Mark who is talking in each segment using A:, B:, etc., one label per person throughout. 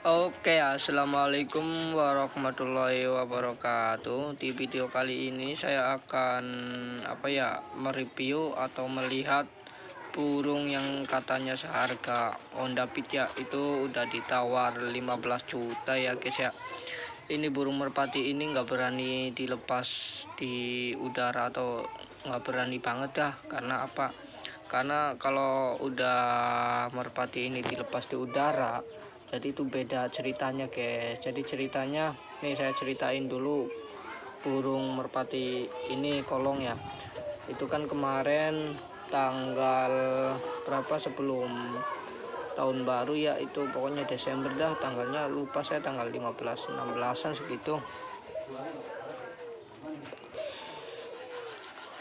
A: Oke, assalamualaikum warahmatullahi wabarakatuh. Di video kali ini saya akan mereview atau melihat burung yang katanya seharga Honda Beat ya, itu udah ditawar 15 juta ya guys ya. Ini burung merpati ini nggak berani dilepas di udara atau nggak berani banget dah. Karena apa? Karena kalau udah merpati ini dilepas di udara, jadi itu beda ceritanya guys. Jadi ceritanya nih, saya ceritain dulu burung merpati ini kolong ya. Itu kan kemarin tanggal berapa sebelum tahun baru ya, itu pokoknya Desember dah, tanggalnya lupa saya, tanggal 15 16-an segitu.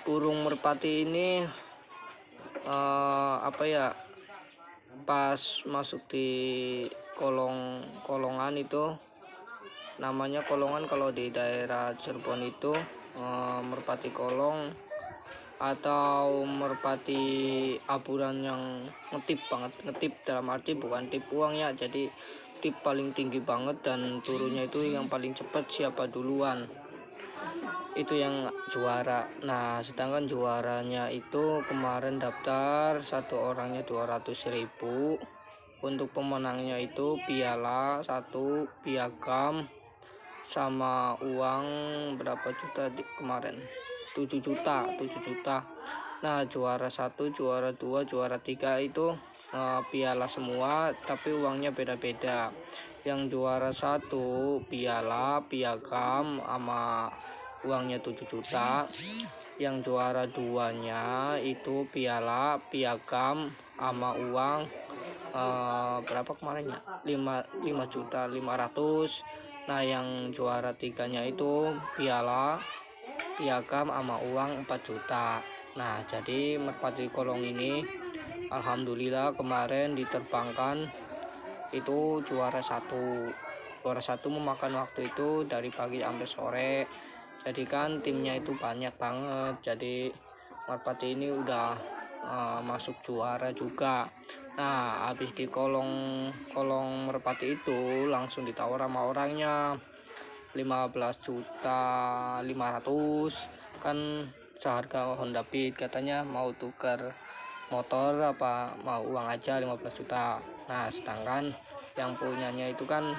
A: Burung merpati ini pas masuk di kolongan itu, namanya kolongan kalau di daerah Cirebon itu merpati kolong atau merpati aburan yang ngetip banget. Ngetip dalam arti bukan tip uang ya, jadi tip paling tinggi banget dan turunnya itu yang paling cepat siapa duluan itu yang juara. Nah, sedangkan juaranya itu kemarin daftar satu orangnya 200.000. Untuk pemenangnya itu piala 1, piagam, sama uang berapa juta kemarin, 7 juta. Nah, juara 1, juara 2, juara 3 itu piala semua, tapi uangnya beda-beda. Yang juara 1 piala, piagam, sama uangnya 7 juta. Yang juara 2-nya itu piala, piagam, sama uang berapa kemarinnya, 5.500.000. Nah, yang juara 3-nya itu piala, piagam, sama uang 4 juta. Nah, jadi merpati kolong ini alhamdulillah kemarin diterbangkan itu juara 1. Juara 1 memakan waktu itu dari pagi sampai sore. Jadi kan timnya itu banyak banget, jadi merpati ini udah masuk juara juga. Nah, habis di kolong merpati itu langsung ditawar sama orangnya 15.500.000 kan, seharga Honda Beat. Katanya mau tukar motor apa mau uang aja 15 juta. Nah, sedangkan yang punyanya itu kan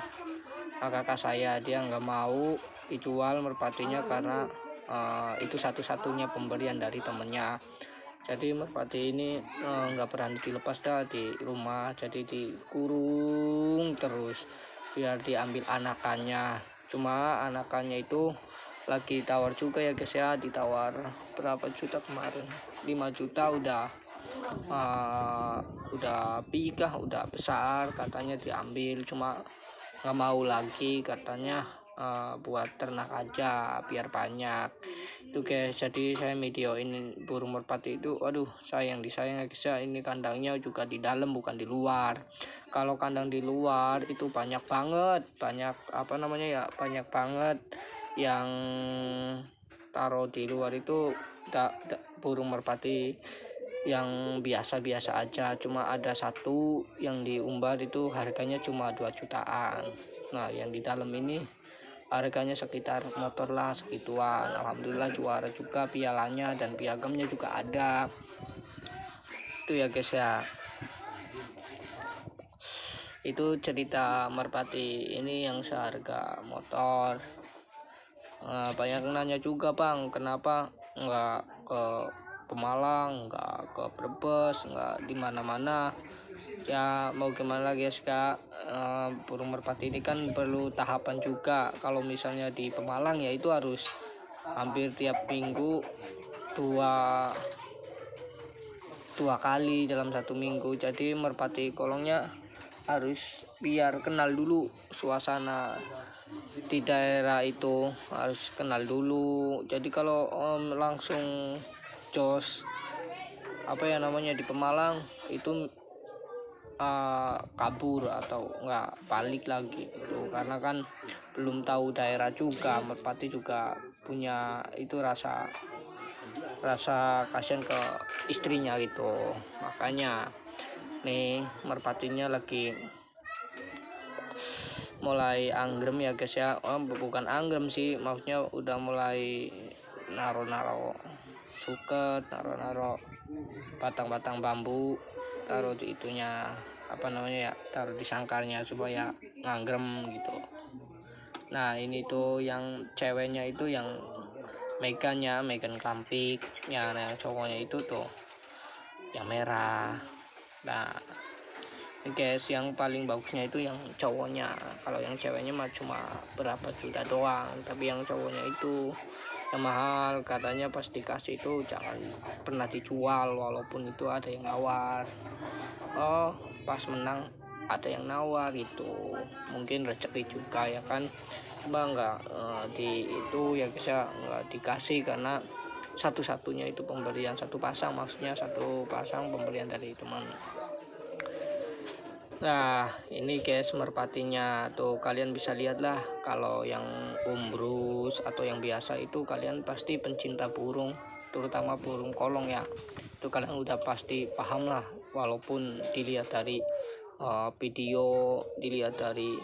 A: kakak saya, dia nggak mau dijual merpatinya karena itu satu-satunya pemberian dari temennya. Jadi merpati ini nggak berani dilepas dah di rumah, jadi dikurung terus biar diambil anakannya. Cuma anakannya itu lagi tawar juga ya guys ya, ditawar berapa juta kemarin, 5 juta udah pikah, udah besar, katanya diambil. Cuma nggak mau lagi katanya, buat ternak aja biar banyak itu guys. Jadi saya videoin burung merpati itu, aduh sayang disayang guys ya. Ini kandangnya juga di dalam bukan di luar. Kalau kandang di luar itu banyak banget banyak banget yang taruh di luar itu burung merpati yang biasa-biasa aja. Cuma ada satu yang diumbar itu harganya cuma 2 jutaan. Nah, yang di dalam ini harganya sekitar motor lah segituan. Alhamdulillah juara juga, pialanya dan piagamnya juga ada. Itu ya guys ya. Itu cerita merpati ini yang seharga motor. Banyak nanya juga, bang, kenapa nggak ke Pemalang, nggak ke Brebes, nggak di mana-mana. Ya mau gimana lagi ya kak, burung merpati ini kan perlu tahapan juga. Kalau misalnya di Pemalang ya itu harus hampir tiap minggu dua kali dalam 1 minggu. Jadi merpati kolongnya harus biar kenal dulu suasana di daerah itu, harus kenal dulu. Jadi kalau langsung jos di Pemalang itu kabur atau nggak balik lagi gitu, karena kan belum tahu daerah juga. Merpati juga punya itu rasa kasihan ke istrinya gitu. Makanya nih merpatinya lagi mulai anggrem ya guys ya. Bukan anggrem sih, maksudnya udah mulai naro-naro suket, naro-naro batang-batang bambu, taruh di itunya apa namanya ya, taruh di sangkarnya supaya nganggrem gitu. Nah ini tuh yang ceweknya itu yang megan klampik ya, nah yang cowoknya itu tuh yang merah. Nah guys, yang paling bagusnya itu yang cowoknya. Kalau yang ceweknya mah cuma berapa juta doang, tapi yang cowoknya itu yang mahal. Katanya pas dikasih itu jangan pernah dijual, walaupun itu ada yang nawar. Oh pas menang ada yang nawar gitu, mungkin rezeki juga ya kan. Coba nggak di itu ya guys ya, nggak dikasih karena satu-satunya itu pembelian satu pasang, maksudnya satu pasang pembelian dari teman. Nah ini guys merpatinya tuh, kalian bisa lihat lah. Kalau yang umbrus atau yang biasa itu kalian pasti pencinta burung, terutama burung kolong ya, itu kalian udah pasti paham lah. Walaupun dilihat dari video, dilihat dari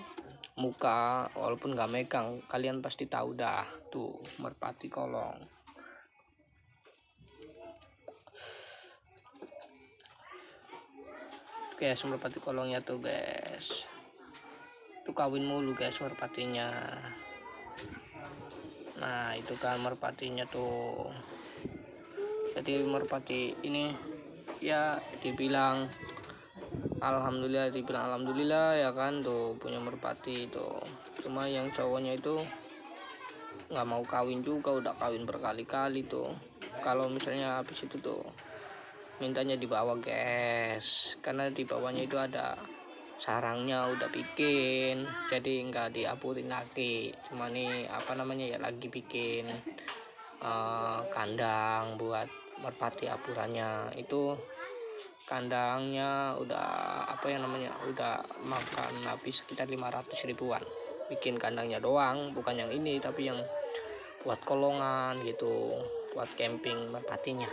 A: muka, walaupun nggak megang, kalian pasti tahu dah tuh merpati kolong. Guys merpati kolongnya tuh guys, itu kawin mulu guys merpatinya. Nah itu kan merpatinya tuh. Jadi merpati ini ya dibilang alhamdulillah ya kan, tuh punya merpati itu. Cuma yang cowoknya itu nggak mau kawin juga, udah kawin berkali-kali tuh. Kalau misalnya habis itu tuh mintanya dibawa guys, karena di bawahnya itu ada sarangnya udah bikin, jadi nggak diapurin lagi. Cuma nih apa namanya ya, lagi bikin kandang buat merpati apurannya. Itu kandangnya udah apa ya namanya, udah makan habis sekitar 500 ribuan bikin kandangnya doang, bukan yang ini tapi yang buat kolongan gitu, buat camping merpatinya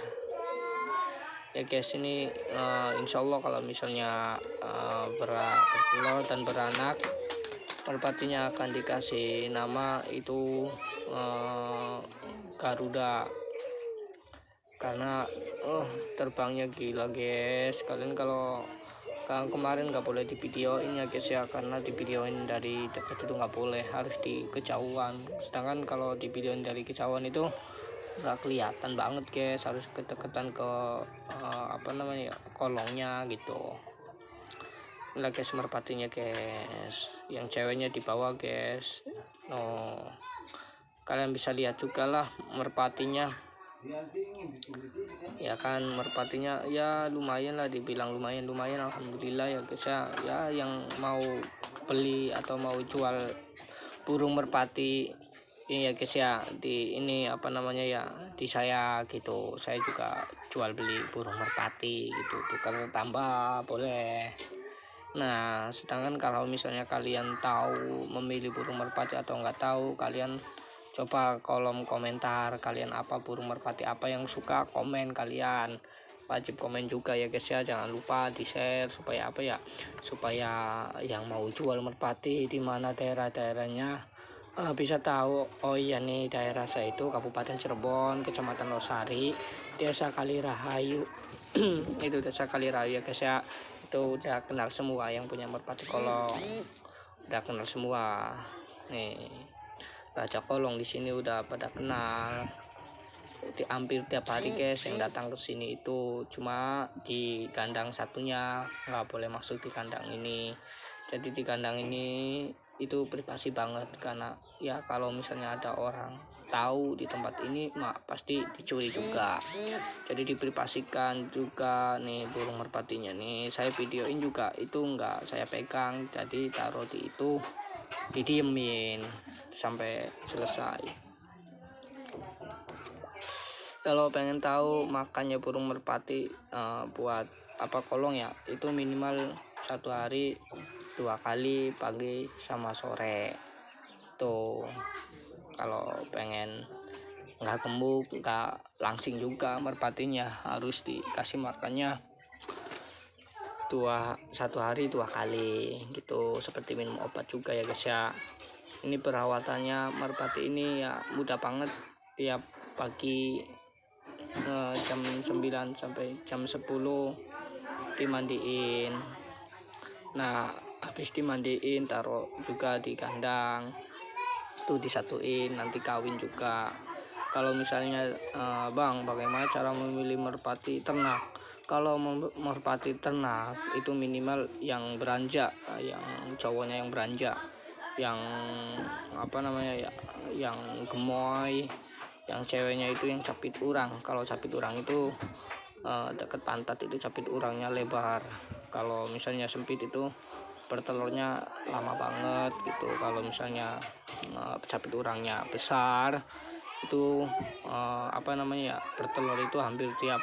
A: ya guys. Ini insyaallah kalau misalnya bertelur dan beranak, merpatinya akan dikasih nama itu Garuda, karena terbangnya gila guys. Kalian kalau kemarin nggak boleh di videoin ya guys ya, karena di videoin dari dekat itu nggak boleh, harus di kejauhan. Sedangkan kalau di videoin dari kejauhan itu nggak kelihatan banget guys, harus kedeketan ke apa namanya ya, kolongnya gitu. Inilah guys merpatinya guys, yang ceweknya di bawah guys. Kalian bisa lihat juga lah merpatinya ya kan. Merpatinya ya lumayan lah, dibilang lumayan alhamdulillah ya guys ya. Ya yang mau beli atau mau jual burung merpati ini ya guys ya, di ini apa namanya ya, di saya gitu, saya juga jual beli burung merpati gitu, tukar tambah boleh. Nah sedangkan kalau misalnya kalian tahu memilih burung merpati atau nggak tahu, kalian coba kolom komentar kalian apa burung merpati apa yang suka, komen kalian wajib komen juga ya guys ya. Jangan lupa di share supaya apa ya, supaya yang mau jual merpati di mana daerah-daerahnya bisa tahu. Oh iya nih, daerah saya itu Kabupaten Cirebon, Kecamatan Losari, Desa Kalirahayu. Itu Desa Kalirahayu ya guys ya. Itu udah kenal semua yang punya merpati kolong, udah kenal semua nih. Raja kolong di sini udah pada kenal, hampir tiap hari guys yang datang ke sini itu. Cuma di kandang satunya nggak boleh masuk di kandang ini. Jadi di kandang ini itu privasi banget, karena ya kalau misalnya ada orang tahu di tempat ini mak pasti dicuri juga. Jadi diprivasikan juga nih burung merpatinya nih. Saya videoin juga itu nggak saya pegang, jadi taruh di itu, didiemin sampai selesai. Kalau pengen tahu makannya burung merpati buat apa kolong ya, itu minimal satu hari 2 kali, pagi sama sore tuh. Kalau pengen nggak gemuk, nggak langsing juga merpatinya, harus dikasih makannya satu hari 2 kali gitu, seperti minum obat juga ya guys ya. Ini perawatannya merpati ini ya mudah banget, tiap pagi jam 9 sampai jam 10 dimandiin. Nah habis dimandiin taruh juga di kandang tuh, disatuin, nanti kawin juga. Kalau misalnya bang, bagaimana cara memilih merpati ternak? Kalau merpati ternak itu minimal yang beranjak, yang cowoknya yang beranjak, yang apa namanya ya, yang gemoy, yang ceweknya itu yang capit urang. Kalau capit urang itu deket pantat itu capit urangnya lebar. Kalau misalnya sempit itu bertelurnya lama banget gitu. Kalau misalnya capit urangnya besar itu apa namanya ya, bertelur itu hampir tiap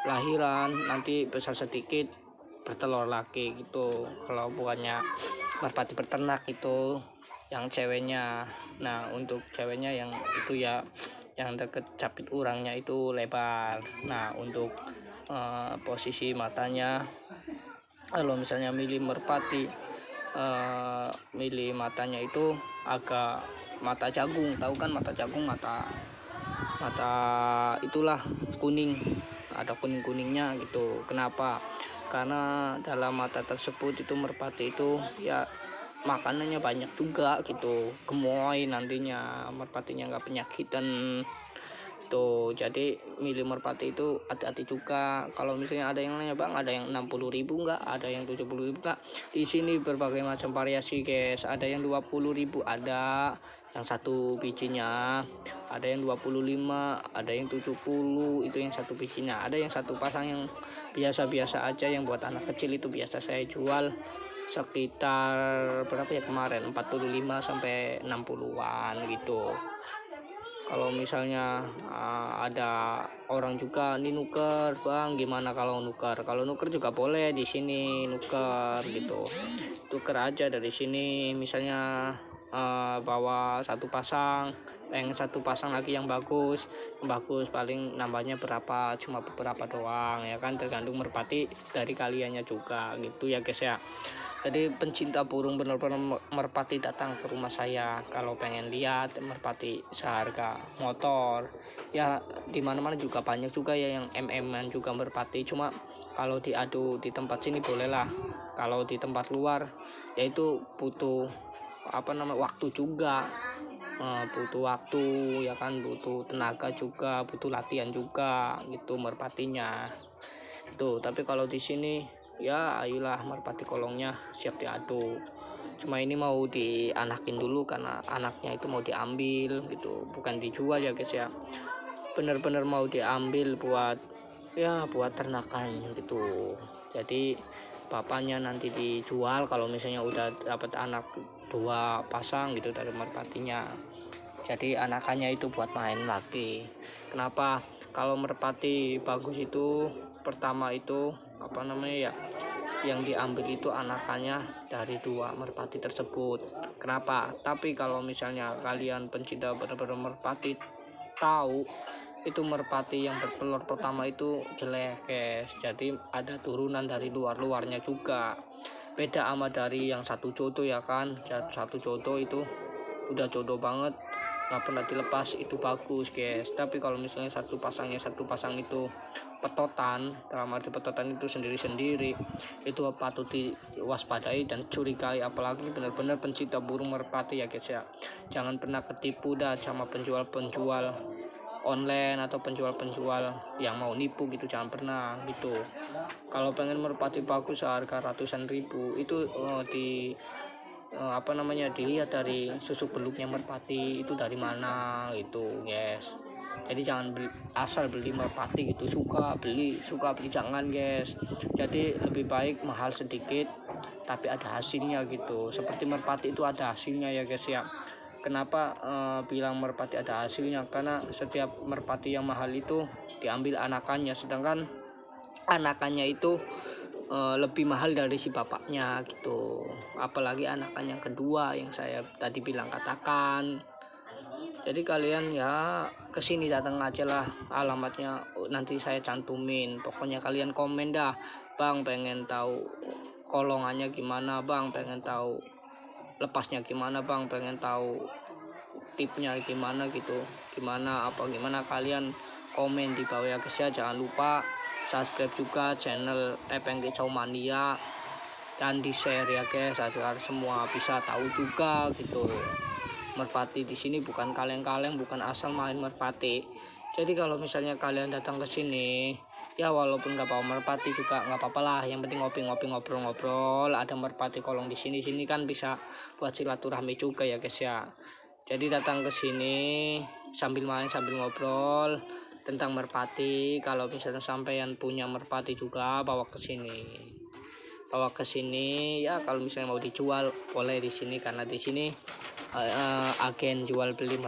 A: lahiran, nanti besar sedikit bertelur lagi gitu. Kalau bukannya merpati peternak itu yang ceweknya. Nah untuk ceweknya yang itu ya, yang deket capit urangnya itu lebar. Nah untuk posisi matanya, kalau misalnya milih merpati, milih matanya itu agak mata jagung. Tahu kan mata jagung, mata itulah kuning, ada kuning-kuningnya gitu. Kenapa? Karena dalam mata tersebut itu merpati itu ya makanannya banyak juga gitu, gemoy nantinya merpatinya, nggak penyakitan tuh. Jadi milih merpati itu hati-hati juga. Kalau misalnya ada yang nanya bang, ada yang 60.000 enggak, ada yang 70.000 enggak, di sini berbagai macam variasi guys. Ada yang 20.000, ada yang satu bijinya, ada yang 25, ada yang 70, itu yang satu bijinya. Ada yang satu pasang yang biasa-biasa aja, yang buat anak kecil itu biasa saya jual sekitar berapa ya kemarin, 45 sampai 60-an gitu. Kalau misalnya ada orang juga nih nuker bang, gimana kalau nuker? Kalau nuker juga boleh di sini nuker gitu, tuker aja dari sini. Misalnya bawa satu pasang, pengen satu pasang lagi yang bagus, paling nambahnya berapa, cuma beberapa doang ya kan, tergantung merpati dari kaliannya juga gitu ya guys ya. Jadi pencinta burung benar-benar merpati datang ke rumah saya kalau pengen lihat merpati seharga motor. Ya di mana-mana juga banyak juga ya yang MM-an juga merpati, cuma kalau diadu di tempat sini bolehlah. Kalau di tempat luar yaitu butuh waktu juga, butuh waktu ya kan, butuh tenaga juga, butuh latihan juga gitu merpatinya tuh. Tapi kalau di sini ya ayolah, merpati kolongnya siap diadu. Cuma ini mau dianakin dulu karena anaknya itu mau diambil gitu, bukan dijual ya guys ya. Bener-bener mau diambil buat ternakan gitu. Jadi bapaknya nanti dijual kalau misalnya udah dapat anak 2 pasang gitu dari merpatinya. Jadi anakannya itu buat main lagi. Kenapa? Kalau merpati bagus itu pertama itu yang diambil itu anakannya dari 2 merpati tersebut. Kenapa? Tapi kalau misalnya kalian pencinta benar-benar merpati tahu, itu merpati yang bertelur pertama itu jelek guys. Jadi ada turunan dari luarnya juga, beda sama dari yang satu jodoh ya kan. Satu jodoh itu udah jodoh banget, nggak pernah dilepas, itu bagus guys. Tapi kalau misalnya satu pasang itu petotan, dalam arti petotan itu sendiri-sendiri, itu patut diwaspadai dan curigai. Apalagi benar-benar pencinta burung merpati ya guys ya. Jangan pernah ketipu dah sama penjual-penjual online atau penjual-penjual yang mau nipu gitu, jangan pernah gitu. Kalau pengen merpati bagus seharga ratusan ribu itu dilihat dari susuk beluknya merpati itu dari mana gitu guys. Jadi jangan asal beli merpati gitu, suka beli jangan guys. Jadi lebih baik mahal sedikit tapi ada hasilnya gitu. Seperti merpati itu ada hasilnya ya guys ya. Kenapa bilang merpati ada hasilnya? Karena setiap merpati yang mahal itu diambil anakannya, sedangkan anakannya itu lebih mahal dari si bapaknya gitu. Apalagi anakan yang kedua yang saya tadi bilang katakan. Jadi kalian ya kesini datang aja lah, alamatnya nanti saya cantumin. Pokoknya kalian komen dah Bang pengen tahu kolongannya gimana Bang, pengen tahu lepasnya gimana Bang, pengen tahu tipnya gimana gitu, gimana kalian komen di bawah ya guys ya. Jangan lupa subscribe juga channel Epeng Kicau Mania dan di share ya guys, agar semua bisa tahu juga gitu. Merpati di sini bukan kaleng-kaleng, bukan asal main merpati. Jadi kalau misalnya kalian datang ke sini, ya walaupun nggak bawa merpati juga nggak apa-apa lah. Yang penting ngopi-ngopi, ngobrol-ngobrol. Ada merpati kolong di sini kan bisa buat silaturahmi juga ya guys ya. Jadi datang ke sini sambil main, sambil ngobrol tentang merpati. Kalau misalnya sampean punya merpati juga bawa ke sini ya. Kalau misalnya mau dijual boleh di sini, karena di sini agen jual beli merpati.